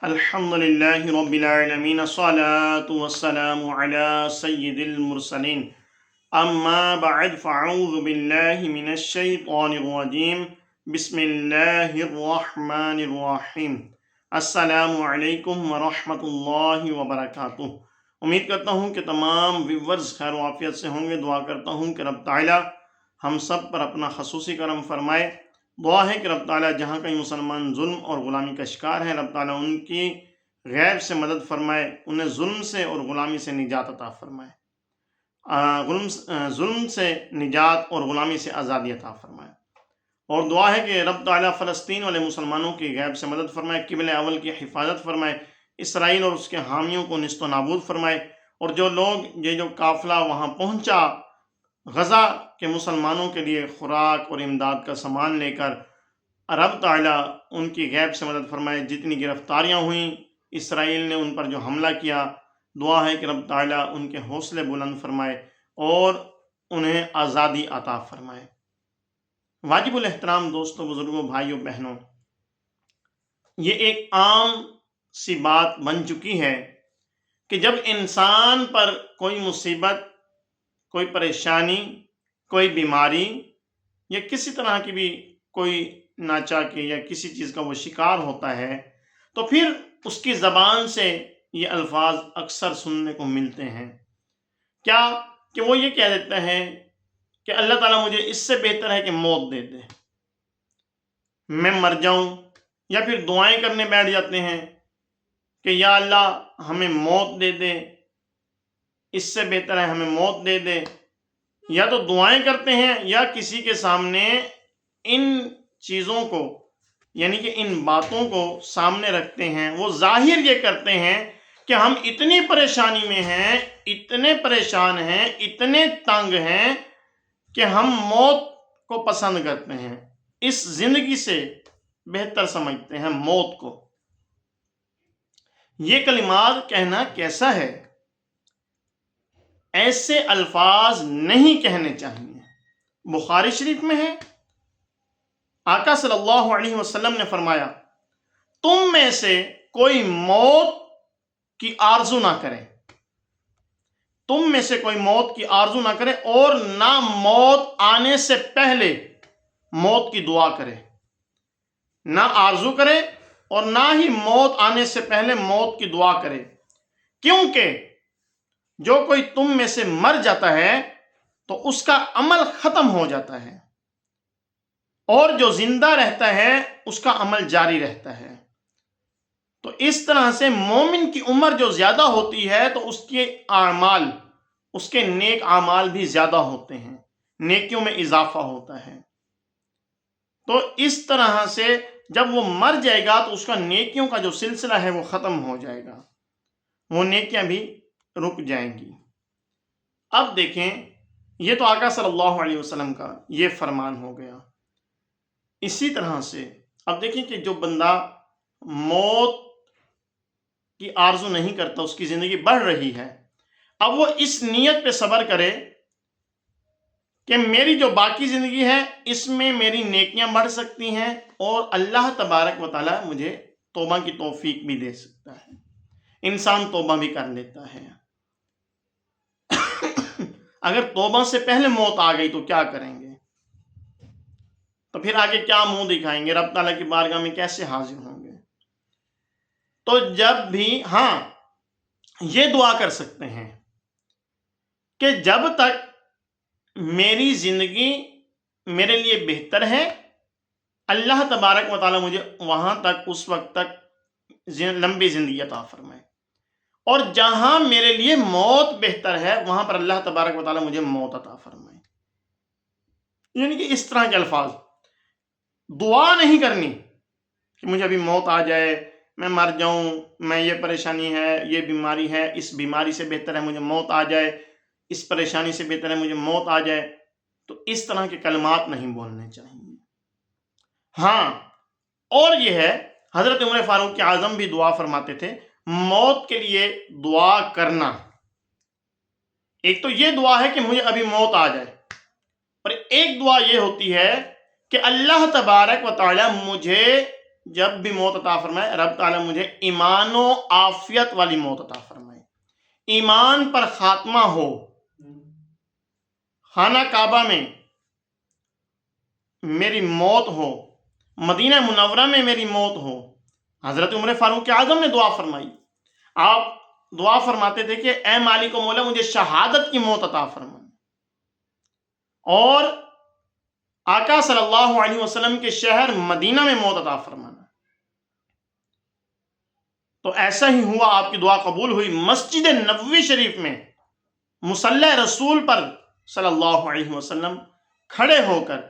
الحمد للہ رب العالمین الصلاة والسلام علی سید المرسلین اما بعد فاعوذ باللہ من الشیطان الرجیم بسم اللہ الرحمن الرحیم السلام علیکم ورحمۃ اللہ وبرکاتہ۔ امید کرتا ہوں کہ تمام ویورز خیر و عافیت سے ہوں گے۔ دعا کرتا ہوں کہ رب تعالی ہم سب پر اپنا خصوصی کرم فرمائے۔ دعا ہے کہ رب تعالیٰ جہاں کہیں مسلمان ظلم اور غلامی کا شکار ہے، رب تعالیٰ ان کی غیب سے مدد فرمائے، انہیں ظلم سے اور غلامی سے نجات عطا فرمائے، ظلم سے نجات اور غلامی سے آزادی عطا فرمائے۔ اور دعا ہے کہ رب تعالیٰ فلسطین والے مسلمانوں کی غیب سے مدد فرمائے، قبلہ اول کی حفاظت فرمائے، اسرائیل اور اس کے حامیوں کو نیست و نابود فرمائے، اور جو لوگ جو قافلہ وہاں پہنچا غزہ کے مسلمانوں کے لیے خوراک اور امداد کا سامان لے کر، رب تعالیٰ ان کی غیب سے مدد فرمائے۔ جتنی گرفتاریاں ہوئیں، اسرائیل نے ان پر جو حملہ کیا، دعا ہے کہ رب تعالیٰ ان کے حوصلے بلند فرمائے اور انہیں آزادی عطا فرمائے۔ واجب الاحترام دوستوں، بزرگوں، بھائیوں، بہنوں، یہ ایک عام سی بات بن چکی ہے کہ جب انسان پر کوئی مصیبت، کوئی پریشانی، کوئی بیماری یا کسی طرح کی بھی کوئی ناچاکی یا کسی چیز کا وہ شکار ہوتا ہے، تو پھر اس کی زبان سے یہ الفاظ اکثر سننے کو ملتے ہیں، کیا کہ وہ یہ کہہ دیتا ہے کہ اللہ تعالیٰ مجھے اس سے بہتر ہے کہ موت دے دے، میں مر جاؤں، یا پھر دعائیں کرنے بیٹھ جاتے ہیں کہ یا اللہ ہمیں موت دے دے، اس سے بہتر ہے ہمیں موت دے دے، یا تو دعائیں کرتے ہیں یا کسی کے سامنے ان چیزوں کو، یعنی کہ ان باتوں کو سامنے رکھتے ہیں، وہ ظاہر یہ کرتے ہیں کہ ہم اتنی پریشانی میں ہیں، اتنے پریشان ہیں، اتنے تنگ ہیں کہ ہم موت کو پسند کرتے ہیں، اس زندگی سے بہتر سمجھتے ہیں موت کو۔ یہ کلمات کہنا کیسا ہے؟ ایسے الفاظ نہیں کہنے چاہیے۔ بخاری شریف میں ہے، آقا صلی اللہ علیہ وسلم نے فرمایا، تم میں سے کوئی موت کی آرزو نہ کرے، تم میں سے کوئی موت کی آرزو نہ کرے اور نہ موت آنے سے پہلے موت کی دعا کرے، نہ آرزو کرے اور نہ ہی موت آنے سے پہلے موت کی دعا کرے، کیونکہ جو کوئی تم میں سے مر جاتا ہے تو اس کا عمل ختم ہو جاتا ہے، اور جو زندہ رہتا ہے اس کا عمل جاری رہتا ہے۔ تو اس طرح سے مومن کی عمر جو زیادہ ہوتی ہے تو اس کے اعمال، اس کے نیک اعمال بھی زیادہ ہوتے ہیں، نیکیوں میں اضافہ ہوتا ہے۔ تو اس طرح سے جب وہ مر جائے گا تو اس کا نیکیوں کا جو سلسلہ ہے وہ ختم ہو جائے گا، وہ نیکیاں بھی رک جائیں گی۔ اب دیکھیں، یہ تو آقا صلی اللہ علیہ وسلم کا یہ فرمان ہو گیا۔ اسی طرح سے اب دیکھیں کہ جو بندہ موت کی آرزو نہیں کرتا، اس کی زندگی بڑھ رہی ہے، اب وہ اس نیت پہ صبر کرے کہ میری جو باقی زندگی ہے اس میں میری نیکیاں بڑھ سکتی ہیں اور اللہ تبارک و تعالی مجھے توبہ کی توفیق بھی دے سکتا ہے۔ انسان توبہ بھی کر لیتا ہے، اگر توبہ سے پہلے موت آ گئی تو کیا کریں گے؟ تو پھر آگے کیا منہ دکھائیں گے؟ رب تعالیٰ کی بارگاہ میں کیسے حاضر ہوں گے؟ تو جب بھی یہ دعا کر سکتے ہیں کہ جب تک میری زندگی میرے لیے بہتر ہے، اللہ تبارک و تعالیٰ مجھے وہاں تک، اس وقت تک لمبی زندگی عطا فرمائے، اور جہاں میرے لیے موت بہتر ہے وہاں پر اللہ تبارک و تعالیٰ مجھے موت عطا فرمائے۔ یعنی کہ اس طرح کے الفاظ، دعا نہیں کرنی کہ مجھے ابھی موت آ جائے، میں مر جاؤں، میں یہ پریشانی ہے، یہ بیماری ہے، اس بیماری سے بہتر ہے مجھے موت آ جائے، اس پریشانی سے بہتر ہے مجھے موت آ جائے، تو اس طرح کے کلمات نہیں بولنے چاہیے۔ ہاں، اور یہ ہے، حضرت عمر فاروق اعظم بھی دعا فرماتے تھے، موت کے لیے دعا کرنا۔ ایک تو یہ دعا ہے کہ مجھے ابھی موت آ جائے، اور ایک دعا یہ ہوتی ہے کہ اللہ تبارک و تعالی مجھے جب بھی موت عطا فرمائے رب تعالیٰ مجھے ایمان و عافیت والی موت عطا فرمائے، ایمان پر خاتمہ ہو، خانہ کعبہ میں میری موت ہو، مدینہ منورہ میں میری موت ہو۔ حضرت عمر فاروق اعظم نے دعا فرمائی، آپ دعا فرماتے تھے کہ اے مالک و مولا مجھے شہادت کی موت عطا فرما، اور آقا صلی اللہ علیہ وسلم کے شہر مدینہ میں موت عطا فرمانا۔ تو ایسا ہی ہوا، آپ کی دعا قبول ہوئی۔ مسجد نبوی شریف میں مصلی رسول پر صلی اللہ علیہ وسلم کھڑے ہو کر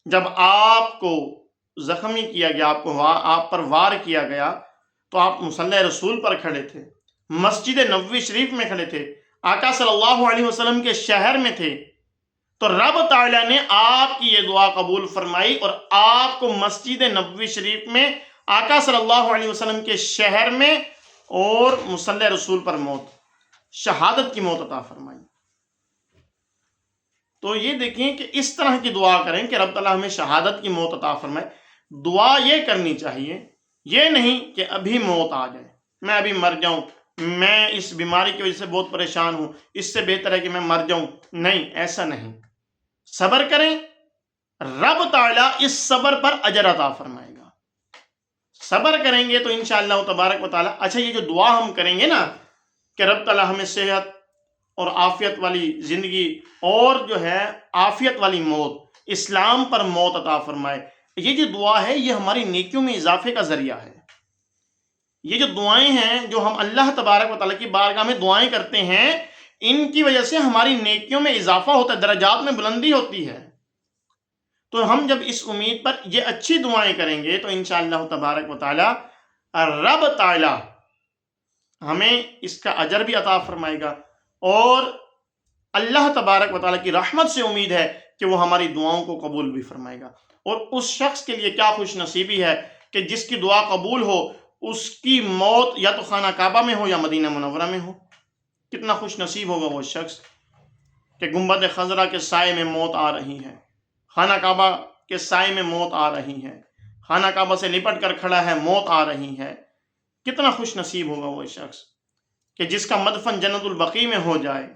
جب آپ کو زخمی کیا گیا، آپ پر وار کیا گیا، تو آپ مصلی رسول پر کھڑے تھے، مسجد نبوی شریف میں کھڑے تھے، آقا صلی اللہ علیہ وسلم کے شہر میں تھے، تو رب تعالیٰ نے آپ کی یہ دعا قبول فرمائی اور آپ کو مسجد نبوی شریف میں آقا صلی اللہ علیہ وسلم کے شہر میں اور مصلی رسول پر موت، شہادت کی موت عطا فرمائی۔ تو یہ دیکھیں کہ اس طرح کی دعا کریں کہ رب تعالیٰ ہمیں شہادت کی موت عطا فرمائے۔ دعا یہ کرنی چاہیے، یہ نہیں کہ ابھی موت آ جائے، میں ابھی مر جاؤں، میں اس بیماری کی وجہ سے بہت پریشان ہوں، اس سے بہتر ہے کہ میں مر جاؤں۔ نہیں، ایسا نہیں، صبر کریں، رب تعالیٰ اس صبر پر اجر عطا فرمائے گا۔ صبر کریں گے تو انشاءاللہ تبارک و تعالیٰ۔ اچھا، یہ جو دعا ہم کریں گے نا کہ رب تعالیٰ ہمیں صحت اور عافیت والی زندگی اور جو ہے عافیت والی موت، اسلام پر موت عطا فرمائے، یہ جو دعا ہے یہ ہماری نیکیوں میں اضافے کا ذریعہ ہے۔ یہ جو دعائیں ہیں جو ہم اللہ تبارک و تعالیٰ کی بارگاہ میں دعائیں کرتے ہیں، ان کی وجہ سے ہماری نیکیوں میں اضافہ ہوتا ہے، درجات میں بلندی ہوتی ہے۔ تو ہم جب اس امید پر یہ اچھی دعائیں کریں گے تو انشاءاللہ تبارک و تعالیٰ رب تعالیٰ ہمیں اس کا اجر بھی عطا فرمائے گا، اور اللہ تبارک و تعالیٰ کی رحمت سے امید ہے کہ وہ ہماری دعاؤں کو قبول بھی فرمائے گا۔ اور اس شخص کے لیے کیا خوش نصیبی ہے کہ جس کی دعا قبول ہو، اس کی موت یا تو خانہ کعبہ میں ہو یا مدینہ منورہ میں ہو۔ کتنا خوش نصیب ہوگا وہ شخص کہ گنبد خضرا کے سائے میں موت آ رہی ہے، خانہ کعبہ کے سائے میں موت آ رہی ہے، خانہ کعبہ سے لپٹ کر کھڑا ہے، موت آ رہی ہے۔ کتنا خوش نصیب ہوگا وہ شخص کہ جس کا مدفن جنت البقیع میں ہو جائے۔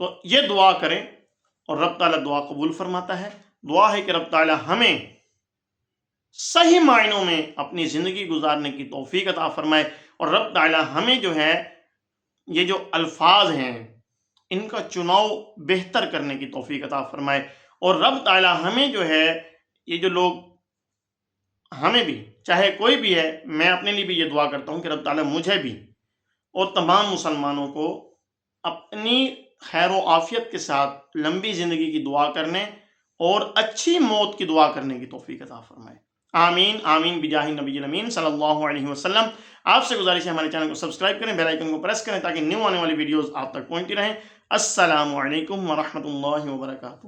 تو یہ دعا کریں اور رب تعالیٰ دعا قبول فرماتا ہے۔ دعا ہے کہ رب تعالیٰ ہمیں صحیح معنوں میں اپنی زندگی گزارنے کی توفیق عطا فرمائے، اور رب تعالیٰ ہمیں جو ہے یہ جو الفاظ ہیں ان کا چناؤ بہتر کرنے کی توفیق عطا فرمائے، اور رب تعالیٰ ہمیں جو ہے یہ جو لوگ، ہمیں بھی چاہے کوئی بھی ہے، میں اپنے لیے بھی یہ دعا کرتا ہوں کہ رب تعالیٰ مجھے بھی اور تمام مسلمانوں کو اپنی خیر و عافیت کے ساتھ لمبی زندگی کی دعا کرنے اور اچھی موت کی دعا کرنے کی توفیق عطا فرمائے۔ آمین آمین بجاہ نبی الامین صلی اللہ علیہ وسلم۔ آپ سے گزارش ہے ہمارے چینل کو سبسکرائب کریں، بیل آئیکن کو پریس کریں تاکہ نیو آنے والی ویڈیوز آپ تک پہنچتی رہیں۔ السلام علیکم ورحمۃ اللہ وبرکاتہ۔